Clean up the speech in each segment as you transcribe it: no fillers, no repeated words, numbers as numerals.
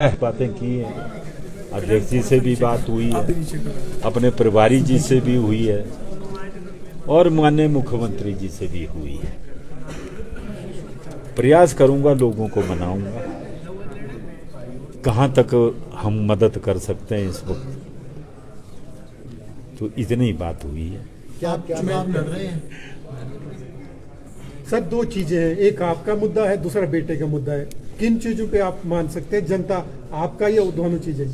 बातें की हैं। अध्यक्ष जी से भी बात हुई है, अपने प्रभारी जी से भी हुई है और माननीय मुख्यमंत्री जी से भी हुई है। प्रयास करूंगा, लोगों को मनाऊंगा। कहां तक हम मदद कर सकते हैं इस वक्त, तो इतनी बात हुई है। क्या आप चुनाव लड़ रहे हैं? सर, दो चीजें हैं, एक आपका मुद्दा है, दूसरा बेटे का मुद्दा है। किन चीजों पे आप मान सकते हैं, जनता आपका या दोनों चीजें?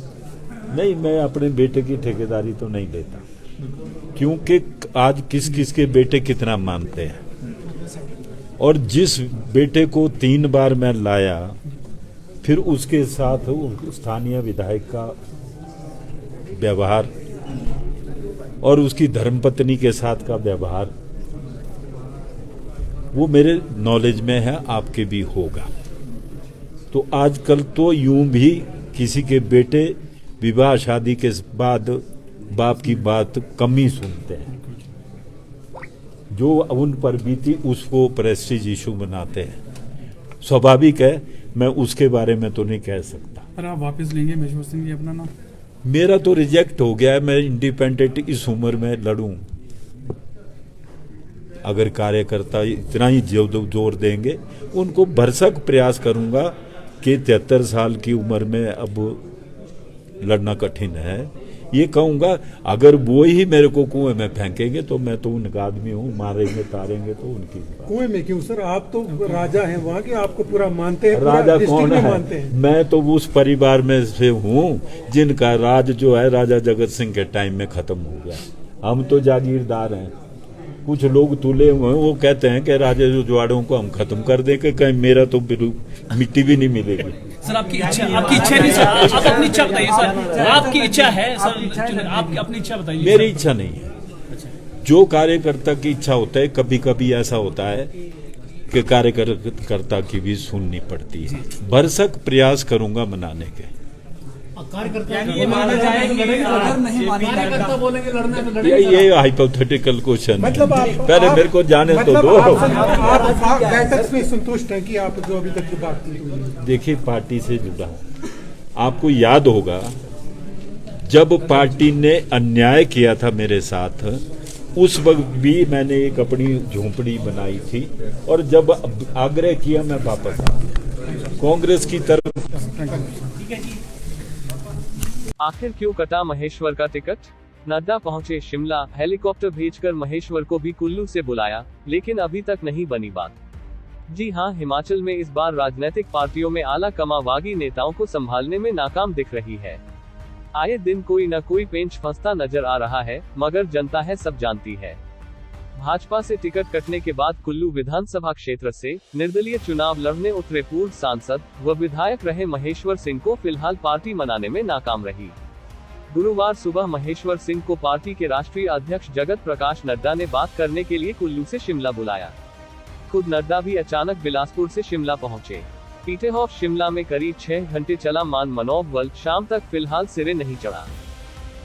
नहीं, मैं अपने बेटे की ठेकेदारी तो नहीं लेता, क्योंकि आज किस किस के बेटे कितना मानते हैं। और जिस बेटे को 3 बार मैं लाया, फिर उसके साथ स्थानीय विधायक का व्यवहार और उसकी धर्मपत्नी के साथ का व्यवहार, वो मेरे नॉलेज में है, आपके भी होगा। तो आजकल तो यूं भी किसी के बेटे विवाह शादी के बाद बाप की बात कम ही सुनते हैं। जो उन पर बीती उसको प्रेस्टीज इशू बनाते हैं। स्वाभाविक है, मैं उसके बारे में तो नहीं कह सकता। पर आप वापस लेंगे महेश्वर सिंह जी अपना नाम? मेरा तो रिजेक्ट हो गया है। मैं इंडिपेंडेंट इस उम्र में लड़ूं, अगर कार्यकर्ता इतना ही जोर देंगे, उनको भरसक प्रयास करूंगा कि 73 साल की उम्र में अब लड़ना कठिन है। ये कहूंगा, अगर वो ही मेरे को कुएं में फेंकेंगे तो मैं तो उनका आदमी हूँ, मारेंगे तारेंगे तो उनकी बात। कुएं में क्यों सर? आप तो राजा हैं वहाँ के, आपको पूरा मानते हैं। राजा कौन है? मानते हैं। मैं तो उस परिवार में से हूँ जिनका राज जो है राजा जगत सिंह के टाइम में खत्म हो गया। हम तो जागीरदार हैं। कुछ लोग तुले हुए हैं, वो कहते हैं कि राजा जुआड़ों को हम खत्म कर देंगे, कहीं मेरा तो मिट्टी भी नहीं मिलेगी। सर, आपकी इच्छा नहीं सर, आप अपनी इच्छा बताइए सर। आपकी इच्छा है सर, आप अपनी इच्छा बताइए। मेरी इच्छा नहीं है। जो कार्यकर्ता की इच्छा होता है, कभी कभी ऐसा होता है कि कार्यकर्ता की भी सुननी पड़ती है। भरसक प्रयास करूंगा मनाने के। ये हाइपोथेटिकल क्वेश्चन मतलब पहले मेरे को जाने तो दो। आप बैठक में संतुष्ट हैं कि आप जो अभी तक की बात की? देखिए, पार्टी से जुड़ा हूं। आपको याद होगा, जब पार्टी ने अन्याय किया था मेरे साथ, उस वक्त भी मैंने एक अपनी झोंपड़ी बनाई थी, और जब आग्रह किया मैं वापस आ गया कांग्रेस की तरफ। आखिर क्यों कटा महेश्वर का टिकट? नड्डा पहुंचे शिमला, हेलीकॉप्टर भेजकर महेश्वर को भी कुल्लू से बुलाया, लेकिन अभी तक नहीं बनी बात। जी हां, हिमाचल में इस बार राजनीतिक पार्टियों में आला कमावागी नेताओं को संभालने में नाकाम दिख रही है। आए दिन कोई न कोई पेंच फंसता नजर आ रहा है, मगर जनता है सब जानती है। भाजपा से टिकट कटने के बाद कुल्लू विधानसभा क्षेत्र से निर्दलीय चुनाव लड़ने उतरे पूर्व सांसद व विधायक रहे महेश्वर सिंह को फिलहाल पार्टी मनाने में नाकाम रही। गुरुवार सुबह महेश्वर सिंह को पार्टी के राष्ट्रीय अध्यक्ष जगत प्रकाश नड्डा ने बात करने के लिए कुल्लू से शिमला बुलाया। खुद नड्डा भी अचानक बिलासपुर से शिमला पहुंचे। पीटरहॉफ शिमला में करीब 6 घंटे चला मान मनोबल शाम तक फिलहाल सिरे नहीं चढ़ा।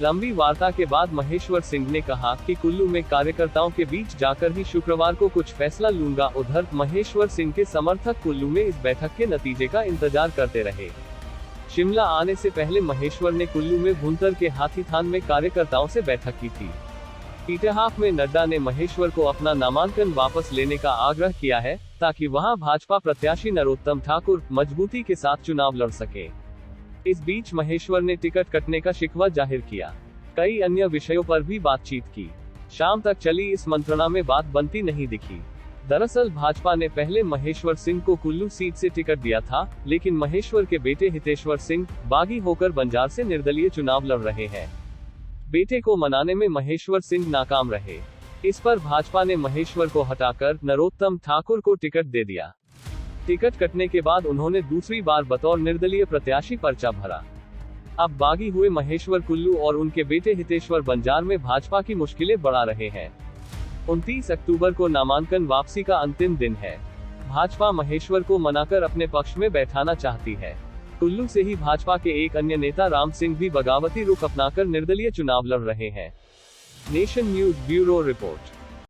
लंबी वार्ता के बाद महेश्वर सिंह ने कहा कि कुल्लू में कार्यकर्ताओं के बीच जाकर ही शुक्रवार को कुछ फैसला लूंगा। उधर महेश्वर सिंह के समर्थक कुल्लू में इस बैठक के नतीजे का इंतजार करते रहे। शिमला आने से पहले महेश्वर ने कुल्लू में भुंतर के हाथीथान में कार्यकर्ताओं से बैठक की थी। पीटरहॉफ में नड्डा ने महेश्वर को अपना नामांकन वापस लेने का आग्रह किया है, ताकि वहां भाजपा प्रत्याशी नरोत्तम ठाकुर मजबूती के साथ चुनाव लड़ सके। इस बीच महेश्वर ने टिकट कटने का शिकवा जाहिर किया। कई अन्य विषयों पर भी बातचीत की। शाम तक चली इस मंत्रणा में बात बनती नहीं दिखी। दरअसल भाजपा ने पहले महेश्वर सिंह को कुल्लू सीट से टिकट दिया था, लेकिन महेश्वर के बेटे हितेश्वर सिंह बागी होकर बंजार से निर्दलीय चुनाव लड़ रहे हैं। बेटे को मनाने में महेश्वर सिंह नाकाम रहे। इस पर भाजपा ने महेश्वर को हटाकर नरोत्तम ठाकुर को टिकट दे दिया। टिकट कटने के बाद उन्होंने दूसरी बार बतौर निर्दलीय प्रत्याशी पर्चा भरा। अब बागी हुए महेश्वर कुल्लू और उनके बेटे हितेश्वर बंजार में भाजपा की मुश्किलें बढ़ा रहे हैं। 29 अक्टूबर को नामांकन वापसी का अंतिम दिन है। भाजपा महेश्वर को मनाकर अपने पक्ष में बैठाना चाहती है। कुल्लू से ही भाजपा के एक अन्य नेता राम सिंह भी बगावती रुख अपनाकर निर्दलीय चुनाव लड़ रहे हैं। Nation news bureau report.